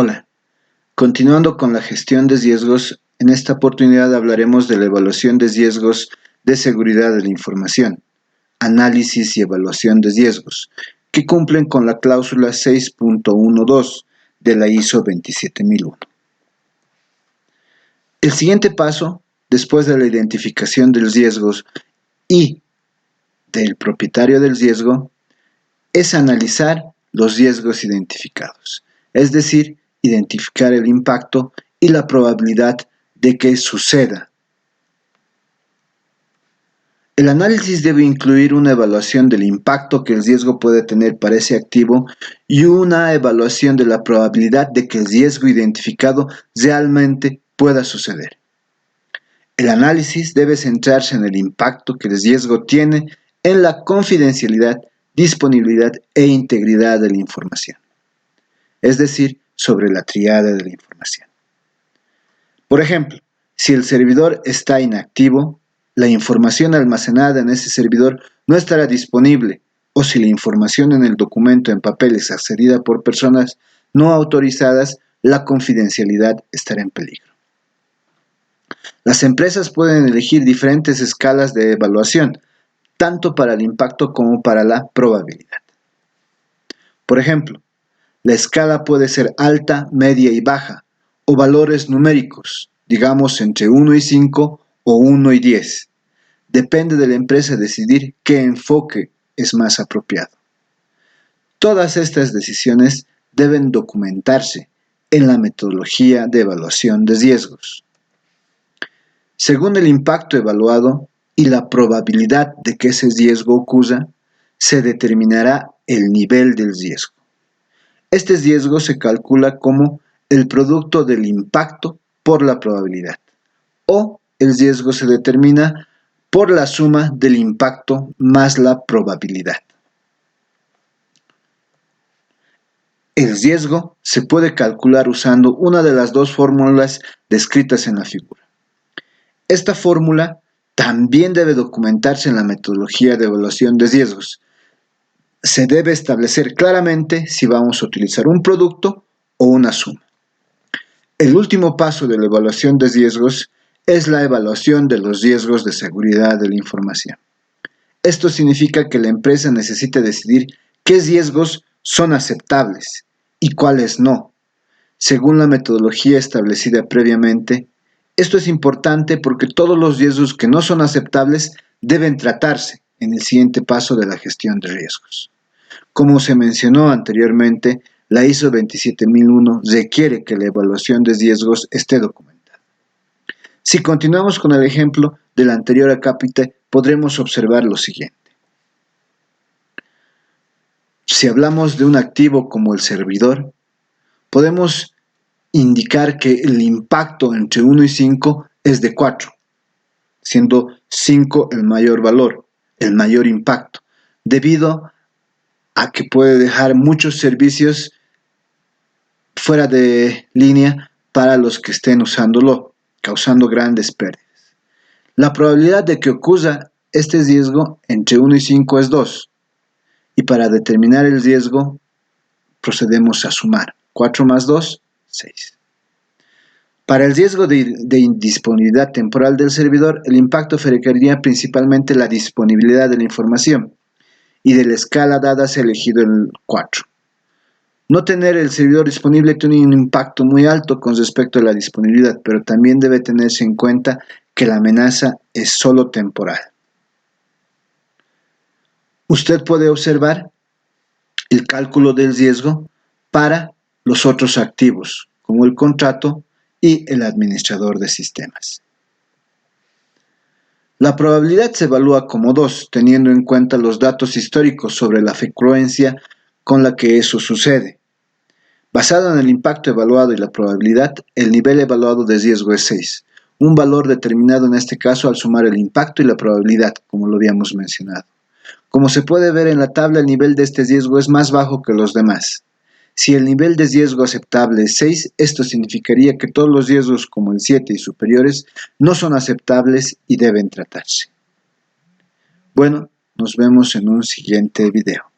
Hola, continuando con la gestión de riesgos, en esta oportunidad hablaremos de la evaluación de riesgos de seguridad de la información, análisis y evaluación de riesgos, que cumplen con la cláusula 6.12 de la ISO 27001. El siguiente paso, después de la identificación de los riesgos y del propietario del riesgo, es analizar los riesgos identificados, es decir, identificar el impacto y la probabilidad de que suceda. El análisis debe incluir una evaluación del impacto que el riesgo puede tener para ese activo y una evaluación de la probabilidad de que el riesgo identificado realmente pueda suceder. El análisis debe centrarse en el impacto que el riesgo tiene en la confidencialidad, disponibilidad e integridad de la información, es decir, sobre la tríada de la información. Por ejemplo, si el servidor está inactivo, la información almacenada en ese servidor no estará disponible, o si la información en el documento en papel es accedida por personas no autorizadas, la confidencialidad estará en peligro. Las empresas pueden elegir diferentes escalas de evaluación, tanto para el impacto como para la probabilidad. Por ejemplo, la escala puede ser alta, media y baja, o valores numéricos, digamos entre 1 y 5 o 1 y 10. Depende de la empresa decidir qué enfoque es más apropiado. Todas estas decisiones deben documentarse en la metodología de evaluación de riesgos. Según el impacto evaluado y la probabilidad de que ese riesgo ocurra, se determinará el nivel del riesgo. Este riesgo se calcula como el producto del impacto por la probabilidad, o el riesgo se determina por la suma del impacto más la probabilidad. El riesgo se puede calcular usando una de las dos fórmulas descritas en la figura. Esta fórmula también debe documentarse en la metodología de evaluación de riesgos. Se debe establecer claramente si vamos a utilizar un producto o una suma. El último paso de la evaluación de riesgos es la evaluación de los riesgos de seguridad de la información. Esto significa que la empresa necesita decidir qué riesgos son aceptables y cuáles no, según la metodología establecida previamente. Esto es importante porque todos los riesgos que no son aceptables deben tratarse en el siguiente paso de la gestión de riesgos. Como se mencionó anteriormente, la ISO 27001 requiere que la evaluación de riesgos esté documentada. Si continuamos con el ejemplo del anterior acápite, podremos observar lo siguiente. Si hablamos de un activo como el servidor, podemos indicar que el impacto entre 1 y 5 es de 4, siendo 5 el mayor valor, el mayor impacto, debido a que puede dejar muchos servicios fuera de línea para los que estén usándolo, causando grandes pérdidas. La probabilidad de que ocurra este riesgo entre 1 y 5 es 2, y para determinar el riesgo procedemos a sumar 4 más 2, 6. Para el riesgo de indisponibilidad temporal del servidor, el impacto requeriría principalmente la disponibilidad de la información, y de la escala dada se ha elegido el 4. No tener el servidor disponible tiene un impacto muy alto con respecto a la disponibilidad, pero también debe tenerse en cuenta que la amenaza es solo temporal. Usted puede observar el cálculo del riesgo para los otros activos, como el contrato y el administrador de sistemas. La probabilidad se evalúa como 2, teniendo en cuenta los datos históricos sobre la frecuencia con la que eso sucede. Basado en el impacto evaluado y la probabilidad, el nivel evaluado de riesgo es 6, un valor determinado en este caso al sumar el impacto y la probabilidad, como lo habíamos mencionado. Como se puede ver en la tabla, el nivel de este riesgo es más bajo que los demás. Si el nivel de riesgo aceptable es 6, esto significaría que todos los riesgos como el 7 y superiores no son aceptables y deben tratarse. Bueno, nos vemos en un siguiente video.